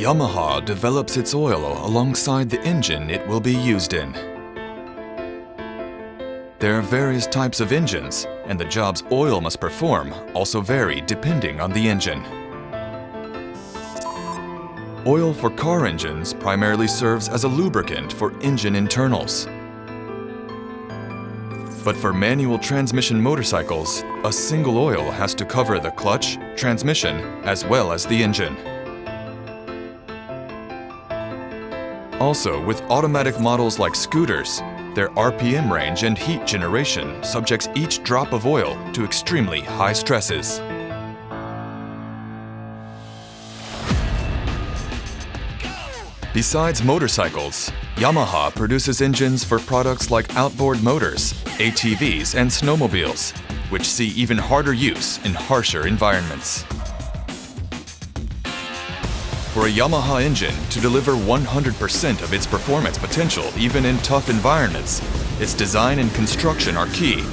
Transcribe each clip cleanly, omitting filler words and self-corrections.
Yamaha develops its oil alongside the engine it will be used in. There are various types of engines, and the jobs oil must perform also vary depending on the engine. Oil for car engines primarily serves as a lubricant for engine internals. But for manual transmission motorcycles, a single oil has to cover the clutch, transmission, as well as the engine. Also, with automatic models like scooters, their RPM range and heat generation subjects each drop of oil to extremely high stresses. Besides motorcycles, Yamaha produces engines for products like outboard motors, ATVs, and snowmobiles, which see even harder use in harsher environments. For a Yamaha engine to deliver 100% of its performance potential even in tough environments, its design and construction are key,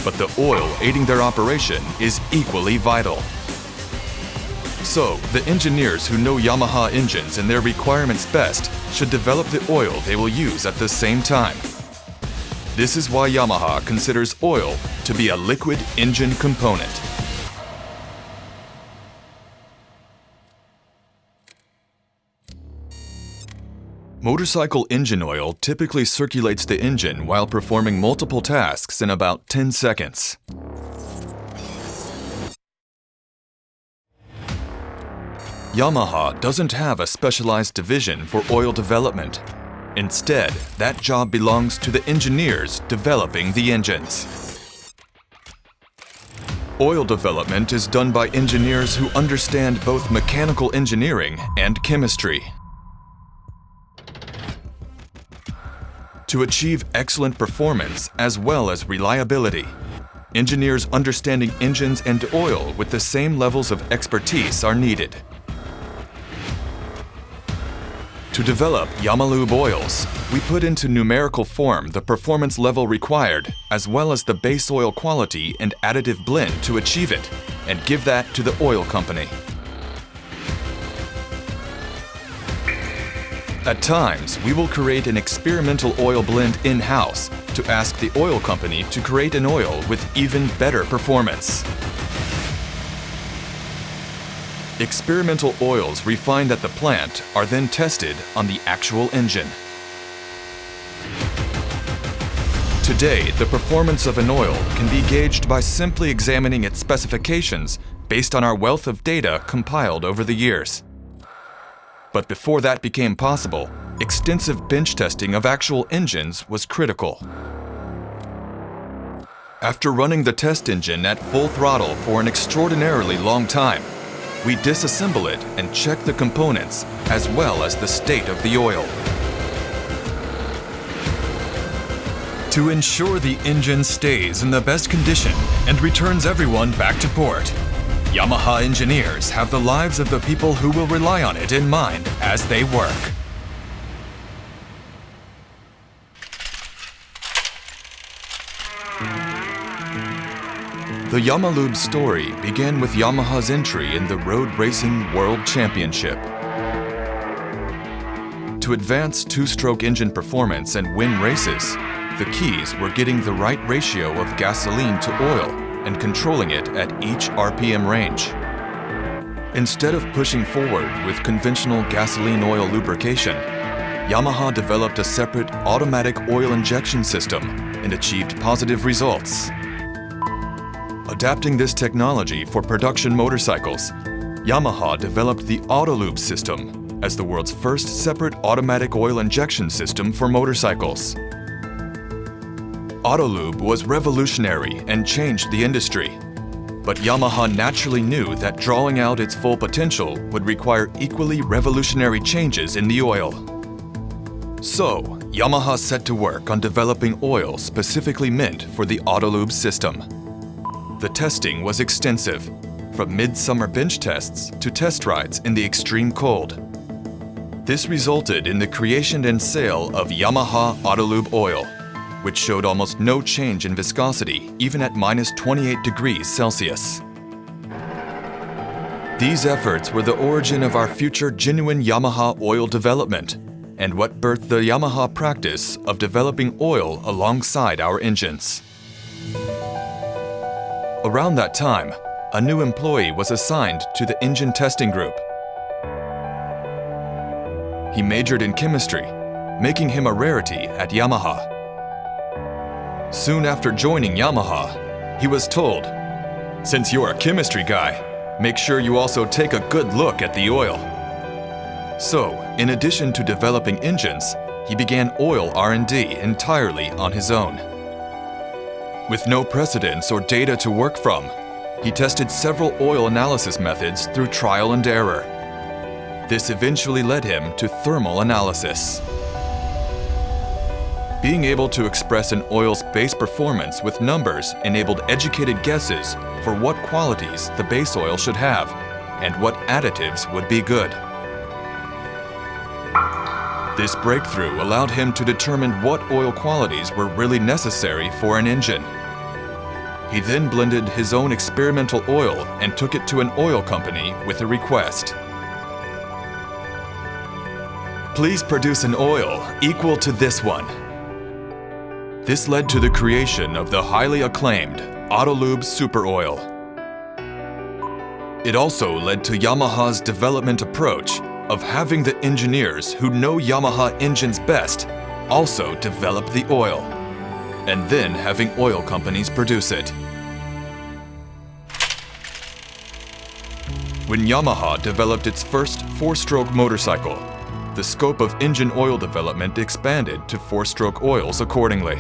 but the oil aiding their operation is equally vital. So, the engineers who know Yamaha engines and their requirements best should develop the oil they will use at the same time. This is why Yamaha considers oil to be a liquid engine component. Motorcycle engine oil typically circulates the engine while performing multiple tasks in about 10 seconds. Yamaha doesn't have a specialized division for oil development. Instead, that job belongs to the engineers developing the engines. Oil development is done by engineers who understand both mechanical engineering and chemistry. To achieve excellent performance as well as reliability, engineers understanding engines and oil with the same levels of expertise are needed. To develop Yamalube oils, we put into numerical form the performance level required, as well as the base oil quality and additive blend to achieve it, and give that to the oil company. At times, we will create an experimental oil blend in-house to ask the oil company to create an oil with even better performance. Experimental oils refined at the plant are then tested on the actual engine. Today, the performance of an oil can be gauged by simply examining its specifications based on our wealth of data compiled over the years. But before that became possible, extensive bench testing of actual engines was critical. After running the test engine at full throttle for an extraordinarily long time, we disassemble it and check the components as well as the state of the oil. To ensure the engine stays in the best condition and returns everyone back to port, Yamaha engineers have the lives of the people who will rely on it in mind as they work. The Yamalube story began with Yamaha's entry in the Road Racing World Championship. To advance two-stroke engine performance and win races, the keys were getting the right ratio of gasoline to oil and controlling it at each RPM range. Instead of pushing forward with conventional gasoline oil lubrication, Yamaha developed a separate automatic oil injection system and achieved positive results. Adapting this technology for production motorcycles, Yamaha developed the Yamalube system as the world's first separate automatic oil injection system for motorcycles. Yamalube was revolutionary and changed the industry, but Yamaha naturally knew that drawing out its full potential would require equally revolutionary changes in the oil. So, Yamaha set to work on developing oil specifically meant for the Yamalube system. The testing was extensive, from midsummer bench tests to test rides in the extreme cold. This resulted in the creation and sale of Yamaha Yamalube oil, which showed almost no change in viscosity even at -28 degrees Celsius. These efforts were the origin of our future genuine Yamaha oil development and what birthed the Yamaha practice of developing oil alongside our engines. Around that time, a new employee was assigned to the engine testing group. He majored in chemistry, making him a rarity at Yamaha. Soon after joining Yamaha, he was told, "Since you're a chemistry guy, make sure you also take a good look at the oil." So, in addition to developing engines, he began oil R&D entirely on his own. With no precedents or data to work from, he tested several oil analysis methods through trial and error. This eventually led him to thermal analysis. Being able to express an oil's base performance with numbers enabled educated guesses for what qualities the base oil should have and what additives would be good. This breakthrough allowed him to determine what oil qualities were really necessary for an engine. He then blended his own experimental oil and took it to an oil company with a request. "Please produce an oil equal to this one." This led to the creation of the highly acclaimed Yamalube Super Oil. It also led to Yamaha's development approach of having the engineers who know Yamaha engines best also develop the oil, and then having oil companies produce it. When Yamaha developed its first four-stroke motorcycle, the scope of engine oil development expanded to four-stroke oils accordingly.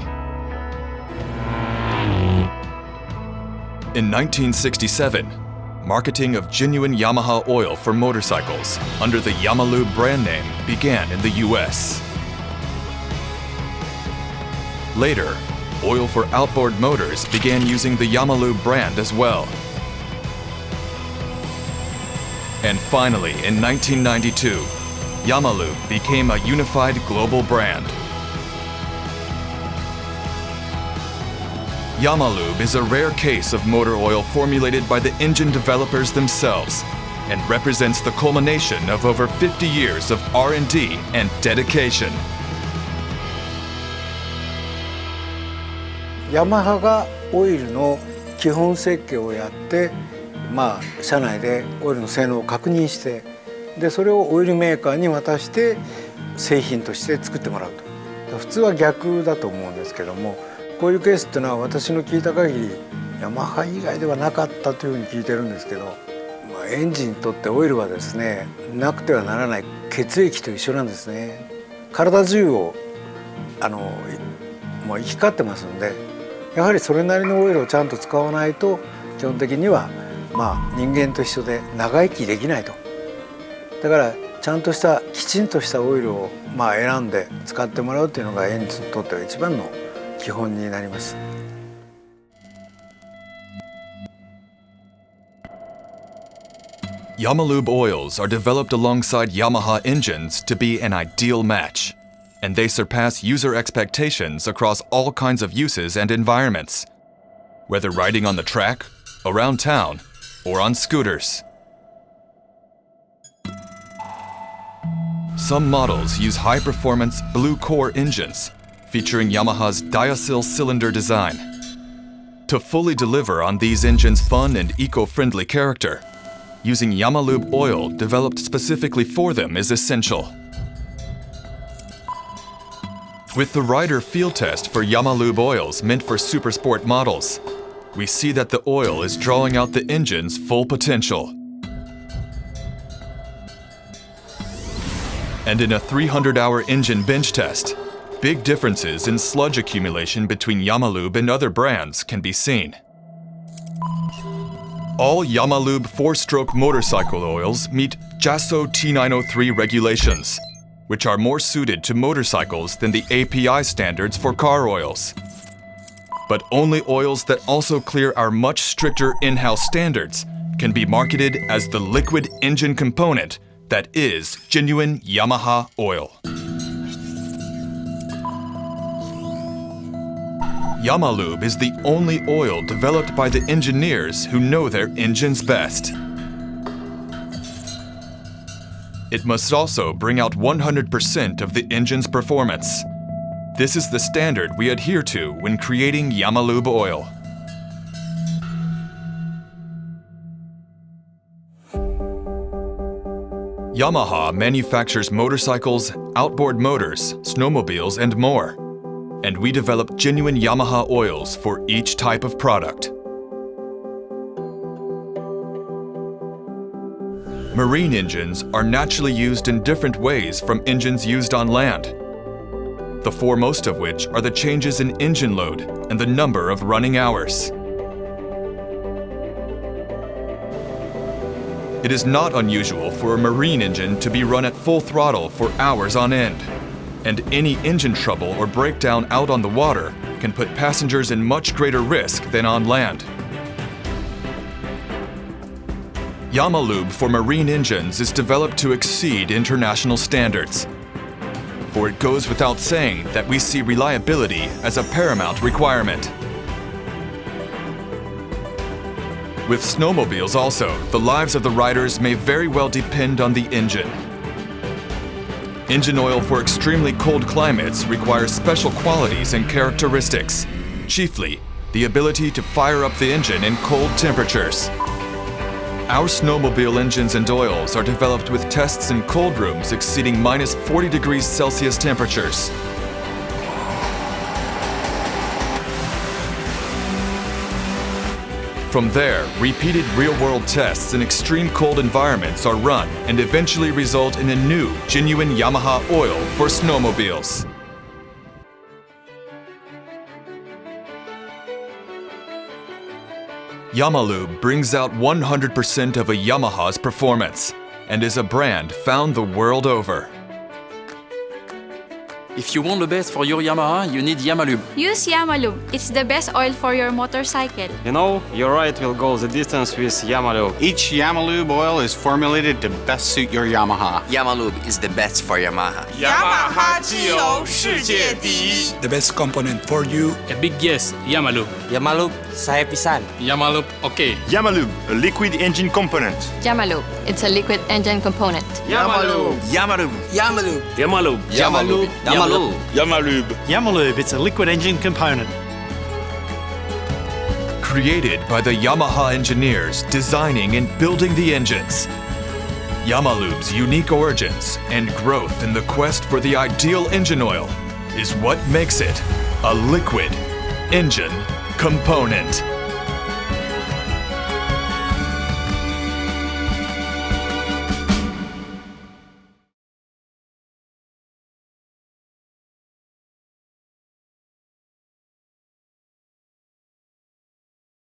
In 1967, marketing of genuine Yamaha oil for motorcycles under the Yamalube brand name began in the US. Later, oil for outboard motors began using the Yamalube brand as well. And finally, in 1992, Yamalube became a unified global brand. Yamalube is a rare case of motor oil formulated by the engine developers themselves and represents the culmination of over 50 years of R&D and dedication. ヤマハがオイルの基本設計をやって、社内でオイルの性能を確認して、でそれをオイルメーカーに渡して製品として作ってもらうと。普通は逆だと思うんですけども、こういうケースっていうのは私の聞いた限りヤマハ以外ではなかったというふうに聞いてるんですけど、エンジンにとってオイルはですね、なくてはならない血液と一緒なんですね。体中をもう行き交ってますんで、やはりそれなりのオイルをちゃんと使わないと基本的には人間と一緒で長生きできないと。だからちゃんとしたきちんとしたオイルを選んで使ってもらうっていうのがエンジンにとっては一番の基本になります。Yamalube oils are developed alongside Yamaha engines to be an ideal match, and they surpass user expectations across all kinds of uses and environments, whether riding on the track, around town, or on scooters. Some models use high-performance blue core engines, featuring Yamaha's diacyl cylinder design. To fully deliver on these engines' fun and eco-friendly character, using Yamalube oil developed specifically for them is essential. With the rider field test for Yamalube oils meant for supersport models, we see that the oil is drawing out the engine's full potential. And in a 300-hour engine bench test, big differences in sludge accumulation between Yamalube and other brands can be seen. All Yamalube four-stroke motorcycle oils meet JASO T903 regulations, which are more suited to motorcycles than the API standards for car oils. But only oils that also clear our much stricter in-house standards can be marketed as the liquid engine component that is genuine Yamaha oil. Yamalube is the only oil developed by the engineers who know their engines best. it must also bring out 100% of the engine's performance. This is the standard we adhere to when creating Yamalube oil. Yamaha manufactures motorcycles, outboard motors, snowmobiles, and more. And we develop genuine Yamaha oils for each type of product. Marine engines are naturally used in different ways from engines used on land, the foremost of which are the changes in engine load and the number of running hours. It is not unusual for a marine engine to be run at full throttle for hours on end, and any engine trouble or breakdown out on the water can put passengers in much greater risk than on land. Yamalube for marine engines is developed to exceed international standards. For it goes without saying that we see reliability as a paramount requirement. With snowmobiles also, the lives of the riders may very well depend on the engine. Engine oil for extremely cold climates requires special qualities and characteristics, chiefly the ability to fire up the engine in cold temperatures. Our snowmobile engines and oils are developed with tests in cold rooms exceeding minus 40 degrees Celsius temperatures. From there, repeated real-world tests in extreme cold environments are run and eventually result in a new, genuine Yamaha oil for snowmobiles. Yamalube brings out 100% of a Yamaha's performance and is a brand found the world over. If you want the best for your Yamaha, you need Yamalube. Use Yamalube. It's the best oil for your motorcycle. You know, your ride will go the distance with Yamalube. Each Yamalube oil is formulated to best suit your Yamaha. Yamalube is the best for Yamaha. Yamaha 机油世界第一 The best component for you. A big yes, Yamalube. Yamalube, saya pisan. Yamalube, okay. Yamalube, a liquid engine component. Yamalube, it's a liquid engine component. Yamalube. Yamalube. Yamalube. Yamalube. Yamalube. Yamalube. Yamalube. Yamalube, it's a liquid engine component. Created by the Yamaha engineers designing and building the engines. Yamalube's unique origins and growth in the quest for the ideal engine oil is what makes it a liquid engine component.